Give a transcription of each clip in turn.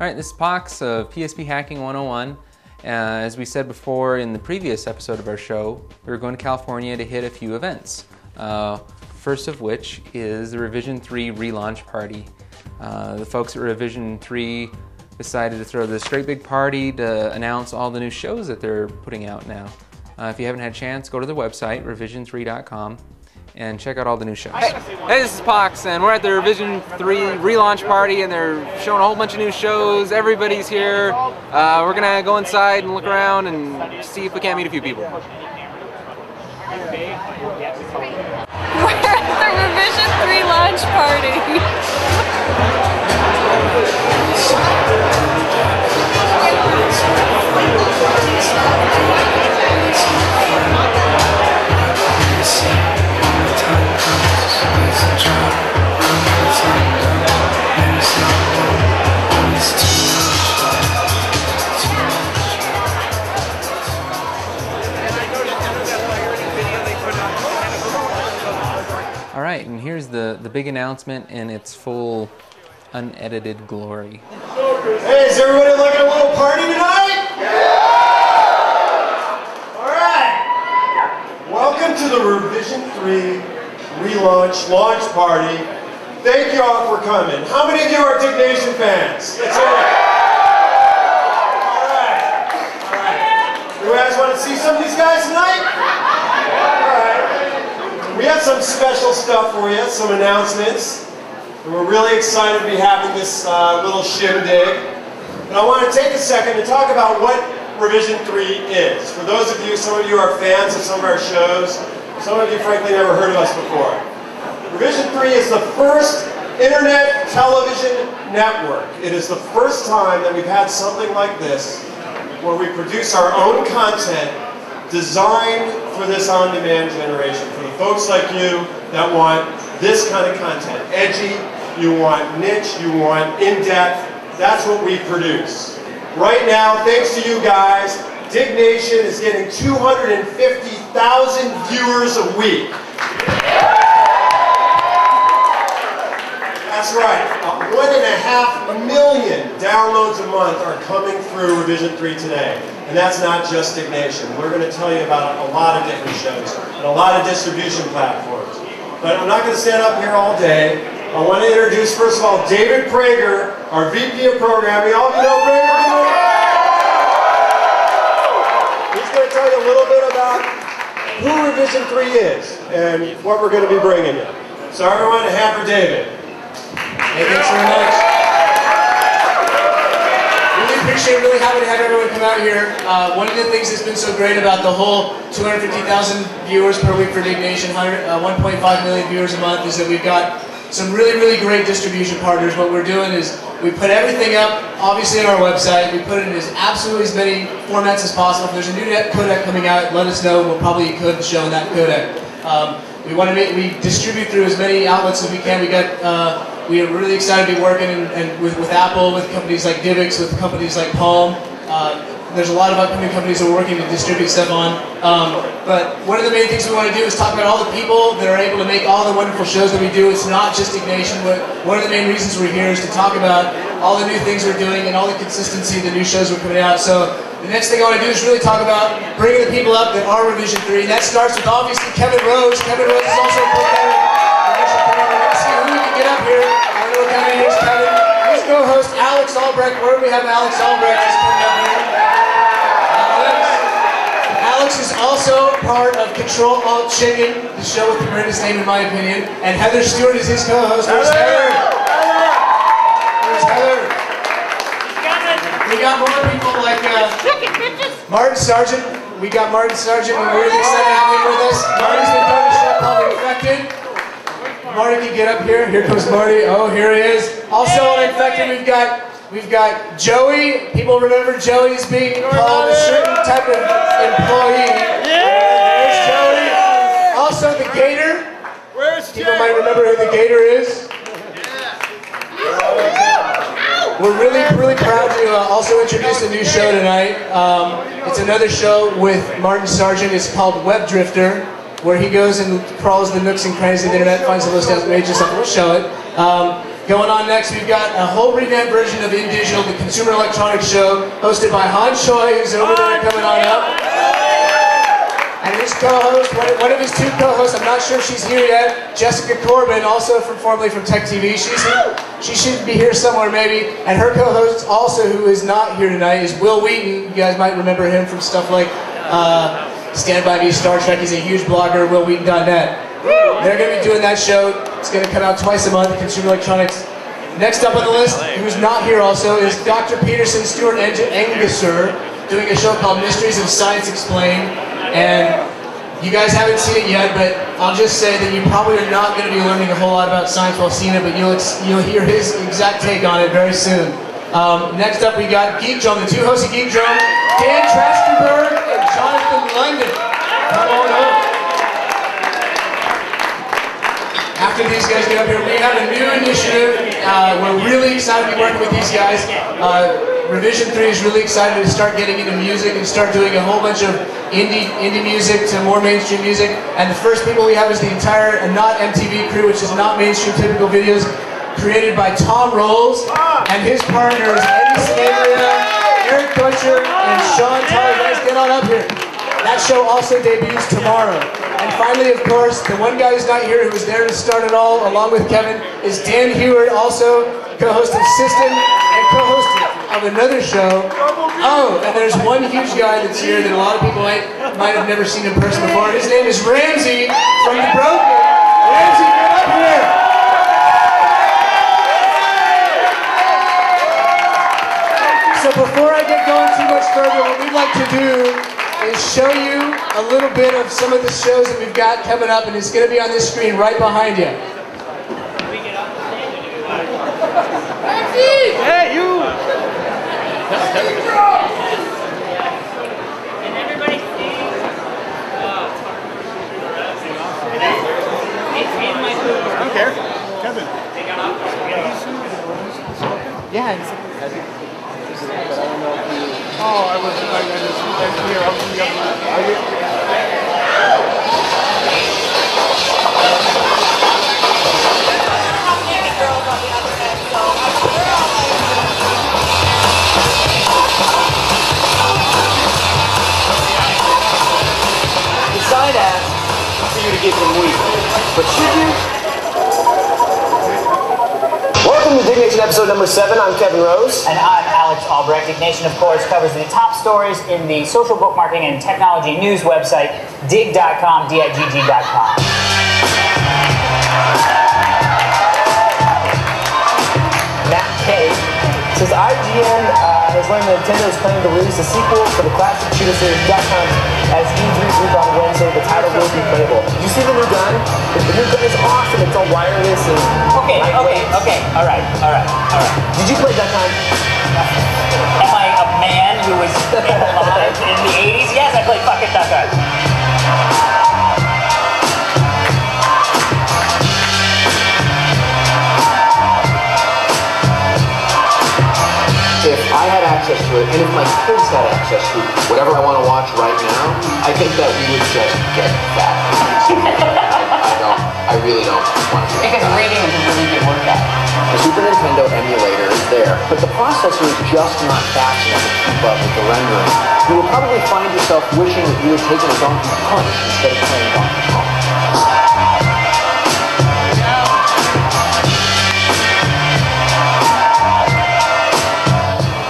Alright, this is Pox of PSP Hacking 101. As we said before in the previous episode of our show, we were going to California to hit a few events. First of which is the Revision3 relaunch party. The folks at Revision3 decided to throw this great big party to announce all the new shows that they're putting out now. If you haven't had a chance, go to the website, revision3.com, and check out all the new shows. Hey, this is Pox, and we're at the Revision3 relaunch party, and they're showing a whole bunch of new shows. Everybody's here. We're gonna go inside and look around and see if we can't meet a few people. We're at the Revision3 launch party. Alright, and here's the big announcement in its full, unedited glory. Hey, is everybody looking at a little party tonight? Yeah! Alright! Welcome to the Revision3 relaunch launch party. Thank you all for coming. How many of you are Diggnation fans? Let's hear it. Alright. You guys want to see some of these guys tonight? Alright. We have some special stuff for you, some announcements. And we're really excited to be having this little shindig. And I want to take a second to talk about what Revision3 is. For those of you, some of you are fans of some of our shows. Some of you, frankly, never heard of us before. Revision3 is the first internet television network. It is the first time that we've had something like this, where we produce our own content designed for this on-demand generation. For the folks like you that want this kind of content. Edgy, you want niche, you want in-depth. That's what we produce. Right now, thanks to you guys, Diggnation is getting 250,000 viewers a week. That's right. 1.5 million downloads a month are coming through Revision3 today. And that's not just Diggnation. We're going to tell you about a lot of different shows and a lot of distribution platforms. But I'm not going to stand up here all day. I want to introduce, first of all, David Prager, our VP of Programming. All of you know Prager? He's going to tell you a little bit about who Revision3 is and what we're going to be bringing you. So everyone, a hand for David. Hey, thanks very much. Really appreciate it. Really happy to have everyone come out here. One of the things that's been so great about the whole 250,000 viewers per week for Diggnation, 1.5 million viewers a month, is that we've got some really great distribution partners. What we're doing is we put everything up, obviously, on our website. We put it in absolutely as many formats as possible. If there's a new codec coming out, let us know. We'll probably include the show in that codec. We distribute through as many outlets as we can. We are really excited to be working with Apple, with companies like Divx, with companies like Palm. There's a lot of upcoming companies that we're working to distribute stuff on. But one of the main things we want to do is talk about all the people that are able to make all the wonderful shows that we do. It's not just Diggnation, but one of the main reasons we're here is to talk about all the new things we're doing and all the consistency of the new shows we're putting out. So the next thing I want to do is really talk about bringing the people up that are Revision3. And that starts with, obviously, Kevin Rose. Kevin Rose is also a programmer. Let's see who we can get up here. I don't know what kind of name is Kevin. His co-host, Alex Albrecht. Where do we have Alex Albrecht? He's coming up here. Alex is also part of Ctrl-Alt-Chicken, the show with the greatest name in my opinion, and Heather Stewart is his co-host. Where's Heather? Where's Heather? We got more people like Martin Sargent. We got Martin Sargent, and we're really excited to have him with us. Marty's been doing a show called Infected. Marty can get up here. Here comes Marty. Oh, here he is. Also on Infected, we've got Joey. People remember Joey as being called a certain type of employee. There's Joey. Also the Gator. People might remember who the Gator is. We're really proud to also introduce a new show tonight. It's another show with Martin Sargent. It's called Web Drifter, where he goes and crawls the nooks and crannies of the internet, finds the most outrageous stuff. We'll show it. Going on next, we've got a whole revamped version of Indigital, the Consumer Electronics Show, hosted by Choi, who's over there coming on up. And his co-host, one of his two co-hosts, I'm not sure if she's here yet, Jessica Corbin, also formerly from Tech TV. She should be here somewhere maybe. And her co-host also, who is not here tonight, is Will Wheaton. You guys might remember him from stuff like Stand By Me, Star Trek. He's a huge blogger, willwheaton.net. They're going to be doing that show. It's going to come out twice a month, Consumer Electronics. Next up on the list, who's not here also, is Dr. Peterson Stewart Engesser, doing a show called Mysteries of Science Explained. And you guys haven't seen it yet, but I'll just say that you probably are not going to be learning a whole lot about science while seeing it, but you'll hear his exact take on it very soon. Next up, we got Geek Drum, the two hosts of Geek Drum, Dan Trachtenberg and Jonathan London. Come on up. After these guys get up here, we have a new initiative. We're really excited to be working with these guys. Revision3 is really excited to start getting into music and start doing a whole bunch of indie music to more mainstream music. And the first people we have is the entire Not MTV crew, which is not mainstream typical videos, created by Tom Rolls and his partners Eddie Sanabria, Eric Butcher, and Sean Tyler. Guys, get on up here. That show also debuts tomorrow. And finally, of course, the one guy who's not here, who was there to start it all, along with Kevin, is Dan Huard, also co-host of System and co-host of another show. Oh, and there's one huge guy that's here that a lot of people might have never seen in person before. His name is Ramzi from TheBroken. Ramzi, get up here. So before I get going too much further, what we'd like to do is show you a little bit of some of the shows that we've got coming up, and it's going to be on this screen right behind you. Hey, you! And everybody sings. It's in my food. I don't care. Kevin. Yeah. Oh, I just here. I was in the other room. The side asks for you to give him weed, but should you? Welcome to Diggnation episode number 7. I'm Kevin Rose. And I'm Albrecht. Diggnation, of course, covers the top stories in the social bookmarking and technology news website, dig.com, digg.com. Matt K says IGN has learned that Nintendo is planning to release a sequel for the classic shooter series Duck Hunt as E3 released on Wednesday. The title will be playable. Did you see the new gun? The new gun is awesome. It's all wireless and Okay. All right. Did you play Duck Hunt? Am I a man who was alive in the 80s? Yes, I played fucking Duck Hunt. If I had access to it, and if my kids had access to whatever I want to watch right now, I think that we would just get fat. I really don't want to do that. Because reading is a really good workout. The Super Nintendo emulator is there, but the processor is just not fast enough to keep up with the rendering. You will probably find yourself wishing that you had taken a Donkey Punch instead of playing Donkey Kong.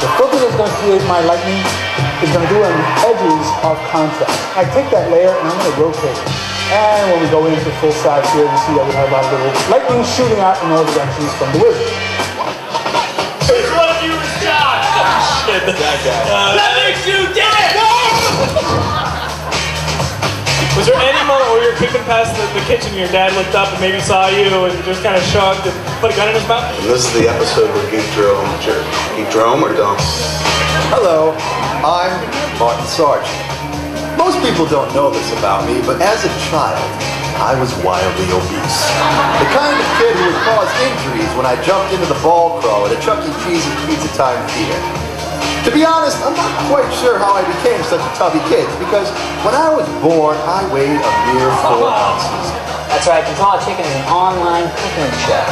The filter that's going to create my lightning is going to do on the edges of contrast. I take that layer and I'm going to rotate it. And when we go into full size here, we see that we have a lot of little lightning shooting out in all directions from the wizard. Which one of you is John? Oh, shit. That makes you dead! Was there any moment where you were creeping past the kitchen and your dad looked up and maybe saw you and just kind of shrugged and put a gun in his mouth? And this is the episode where Geek Drome or don't? Hello, I'm Martin Sargent. Most people don't know this about me, but as a child, I was wildly obese. The kind of kid who would cause injuries when I jumped into the ball crawl at a Chuck E. Cheese and Pizza Time theater. To be honest, I'm not quite sure how I became such a tubby kid, because when I was born, I weighed a mere 4 ounces. That's right, Ctrl-Alt-Chicken is an online cooking show.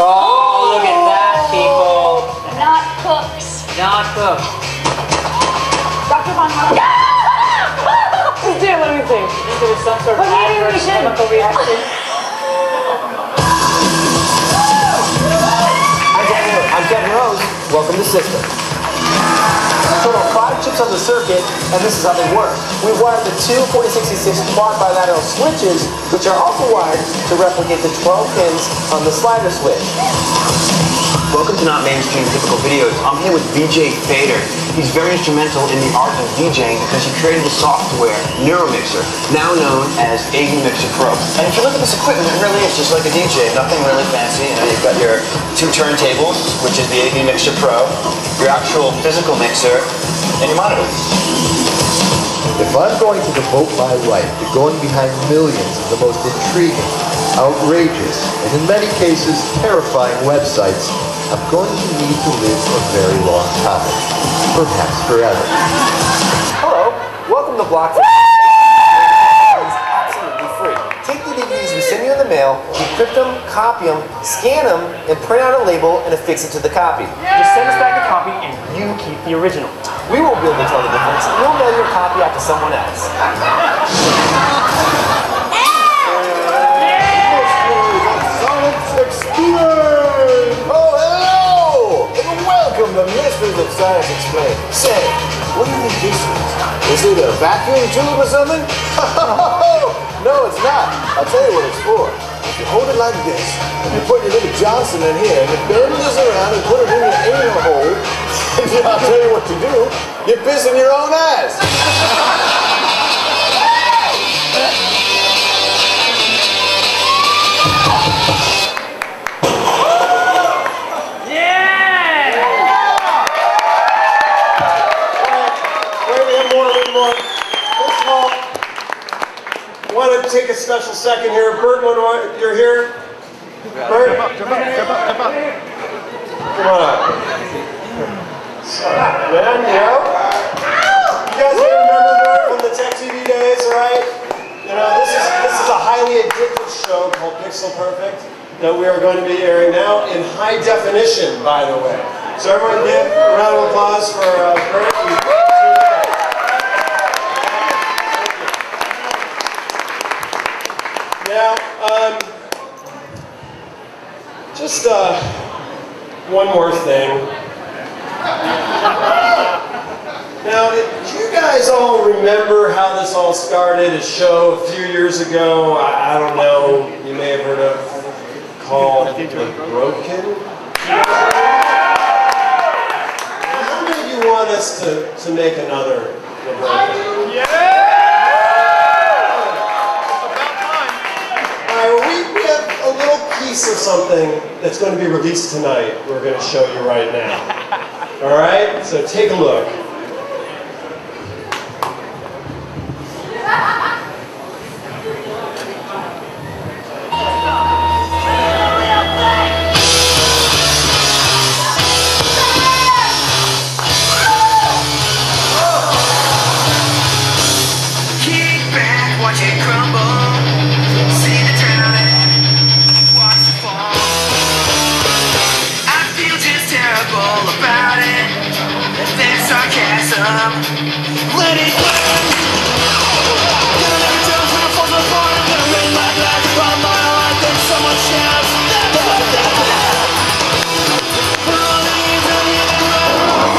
Oh, look at that, people. Not cooks. Not cooked. Dr. Von Mark. Dude, what do we think? I think there was some sort of adverse chemical reaction. I'm Kevin Rose. Welcome to System. Total 5 chips on the circuit, and this is how they work. We've wired the two 4066 quad bilateral switches, which are also wired to replicate the 12 pins on the slider switch. Welcome to Not Mainstream Typical Videos. I'm here with VJ Fader. He's very instrumental in the art of DJing because he created the software Neuromixer, now known as AV Mixer Pro. And if you look at this equipment, it really is just like a DJ. Nothing really fancy. You know, you've got your 2 turntables, which is the AV Mixer Pro, your actual physical mixer, and your monitor. If I'm going to devote my life to going behind millions of the most intriguing, outrageous, and in many cases terrifying websites, I'm going to need to live a very long time. Perhaps forever. Hello, welcome to Block. It's absolutely free. Take the DVDs we send you in the mail, decrypt them, copy them, scan them, and print out a label and affix it to the copy. Just send us back the copy and you keep the original. We won't be able to tell the difference. You'll mail your copy out to someone else. Welcome to Mysteries of Science Explained. Say, what do you think this is? Is it a vacuum tube or something? No, it's not. I'll tell you what it's for. If you hold it like this, and you put your little Johnson in here, and you bend this around and put it in your anal hole, and I'll tell you what to do. You piss in your own ass. I want to take a special second here. Bert, you're here? Bert? Come on up. Man, you know? You guys may remember Bert from the Tech TV days, right? You know, this is a highly addictive show called Pixel Perfect that we are going to be airing now in high definition, by the way. So everyone give a round of applause for Bert. Now, just one more thing. Now, do you guys all remember how this all started? A show a few years ago, I don't know, you may have heard of, called TheBroken? How many of you want us to make another TheBroken? Yeah! We have a little piece of something that's going to be released tonight we're going to show you right now. Alright? So take a look. Kick back, watch it crumble. Let it burn. Gonna let it down when it falls apart. I'm gonna rain my glass from my heart. There's so much chance. For all the years I'm living wrong,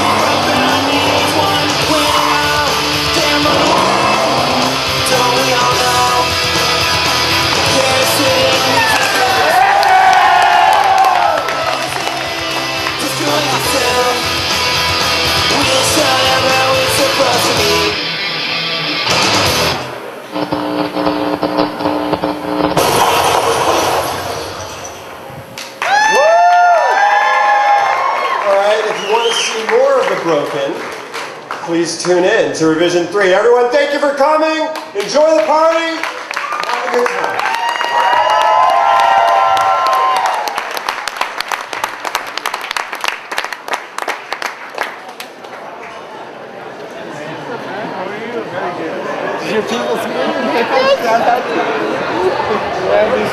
but I need one way out. Damn right. Don't we all know? There's destroy yourself. We'll start out how it's supposed to be. Alright, if you want to see more of TheBroken, please tune in to Revision 3. Everyone, thank you for coming. Enjoy the party. Have a good time. Your people's Ramzi,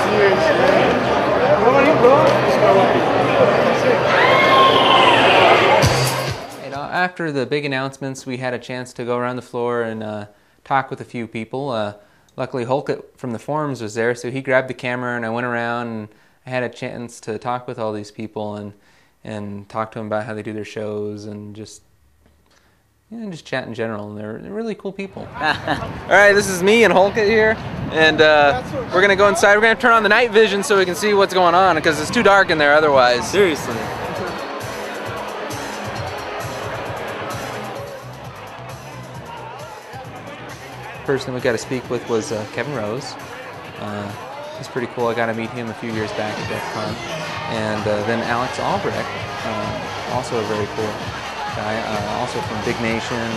After the big announcements, we had a chance to go around the floor and talk with a few people. Luckily, Hulk from the forums was there, so he grabbed the camera and I went around and I had a chance to talk with all these people and talk to them about how they do their shows and just chat in general. And they're really cool people. All right, this is me and Hulk here, and we're gonna go inside. We're gonna turn on the night vision so we can see what's going on because it's too dark in there otherwise. Seriously. Person we got to speak with was Kevin Rose. He's pretty cool. I got to meet him a few years back at DEFCON. And then Alex Albrecht, also a very cool guy, also from Diggnation.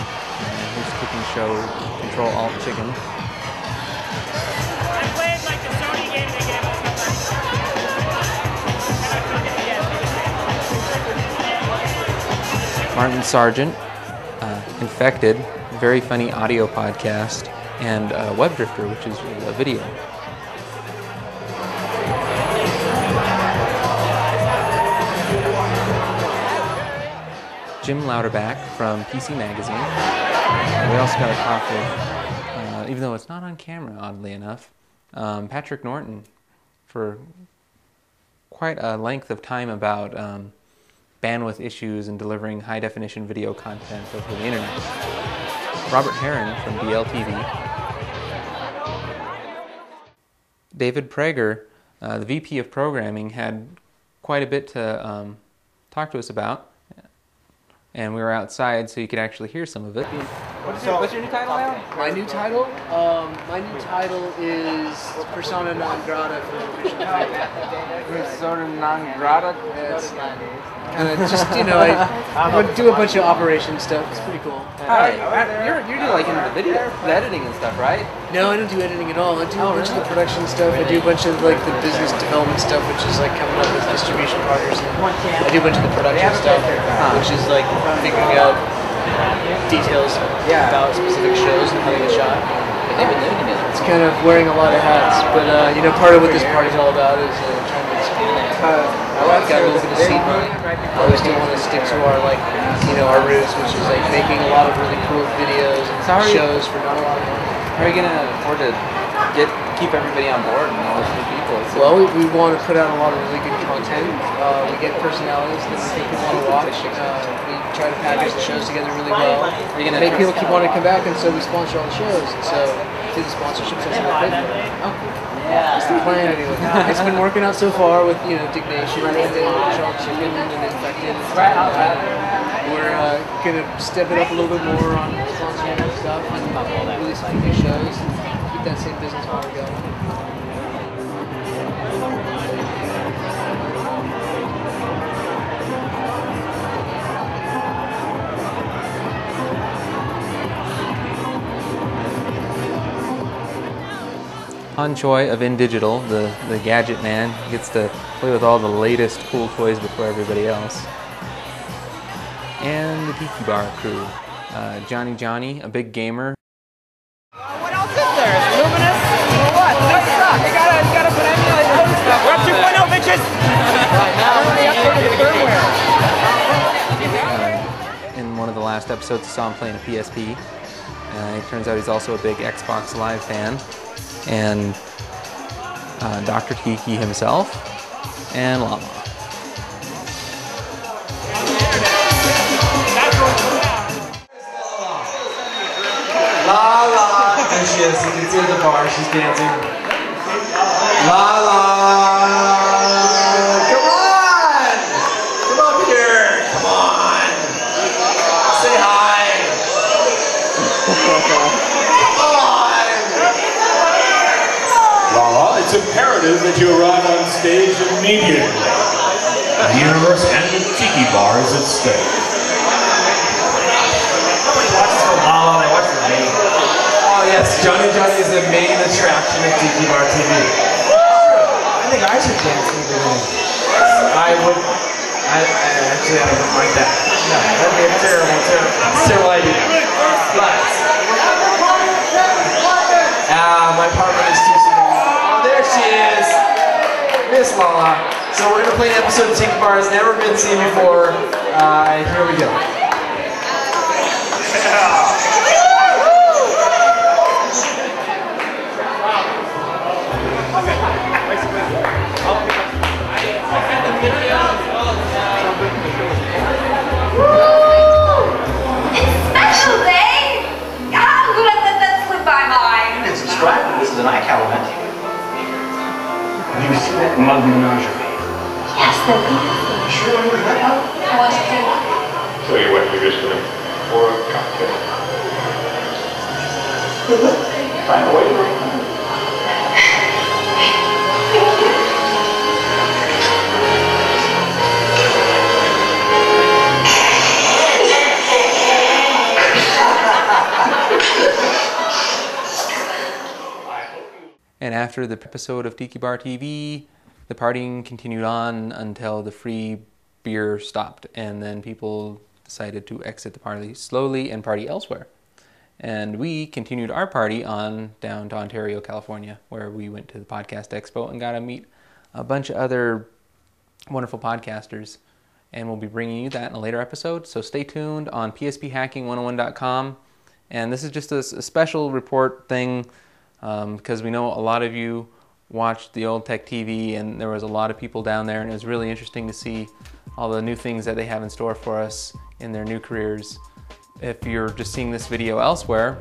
He's cooking show Ctrl-Alt-Chicken. I played like the Sony game they gave us. Martin Sargent, Infected, very funny audio podcast, and Web Drifter, which is a video. Jim Louderback from PC Magazine. And we also got to talk with, even though it's not on camera, oddly enough, Patrick Norton for quite a length of time about bandwidth issues and delivering high-definition video content over the internet. Robert Heron from DLTV. David Prager, the VP of Programming, had quite a bit to talk to us about. And we were outside so you could actually hear some of it. What's your new title now? My new title? My new title is Persona Non Grata for Revision3. Persona Non Grata? Yes. Kind of just, I would do a bunch of operation stuff. It's pretty cool. Hi. You're like into the video, the editing and stuff, right? No, I don't do editing at all. I do a bunch of the production stuff. I do a bunch of like the business development stuff, which is like coming up with distribution partners. I do a bunch of the production stuff, which is like figuring out details about specific shows and how they get shot. It's kind of wearing a lot of hats, but part of what this party's all about is trying to expand. I've got a little bit of scene money. We still want to stick to our our roots, which is like making a lot of really cool videos and shows for not a lot of money. How are you gonna afford to keep everybody on board and all those new people? Well, we want to put out a lot of really good content. We get personalities that we think people want to watch. We try to package the shows together really well. Make people keep wanting to come back, and so we sponsor all the shows. And so through the sponsorships, that's how we pay for it. Oh, cool. That's the plan anyway. It's been working out so far with Diggnation and Ctrl-Alt-Chicken and Infected. We're gonna step it up a little bit more on sponsoring and stuff and release some new shows. Keep that same business model going. Choi of Indigital, the gadget man, gets to play with all the latest cool toys before everybody else. And the TikiBar crew. Johnny, a big gamer. What else is there? Is Luminous? What? No stuff. You gotta put emulator and stuff. We're at 2.0, bitches! Right now, the in one of the last episodes, I saw him playing a PSP. It turns out he's also a big Xbox Live fan. And Dr. Tiki himself, and Lala. Lala! There she is, you can see her at the bar, she's dancing. Lala! Come on! Come up here! Come on! Say hi! Lala, it's imperative that you arrive on stage immediately. The universe and the Tiki Bar is at stake. Nobody watches for Lala, they watch for me. Oh yes, Johnny is the main attraction of TikiBar TV. I think I should dance in the beginning. I wouldn't like that. No, that'd be a terrible idea. But my partner is too small. Oh, there she is! Miss Lala. So we're going to play an episode of TikiBar has never been seen before. Here we go. This is an iCal event. Have you seen that mug menagerie? Yes, they're beautiful. Sure, I remember that now. I want to do one. So you went to this one for a cocktail. Find a way to bring it. And after the episode of TikiBar TV, the partying continued on until the free beer stopped, and then people decided to exit the party slowly and party elsewhere. And we continued our party on down to Ontario, California, where we went to the Podcast Expo and got to meet a bunch of other wonderful podcasters. And we'll be bringing you that in a later episode, so stay tuned on psphacking101.com. And this is just a special report thing, because we know a lot of you watched the old Tech TV, and there was a lot of people down there, and it was really interesting to see all the new things that they have in store for us in their new careers. If you're just seeing this video elsewhere,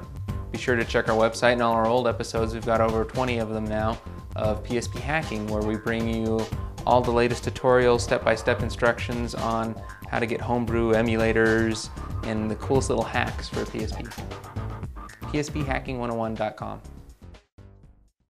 be sure to check our website and all our old episodes. We've got over 20 of them now of PSP Hacking, where we bring you all the latest tutorials, step-by-step instructions on how to get homebrew emulators and the coolest little hacks for PSP. psphacking101.com.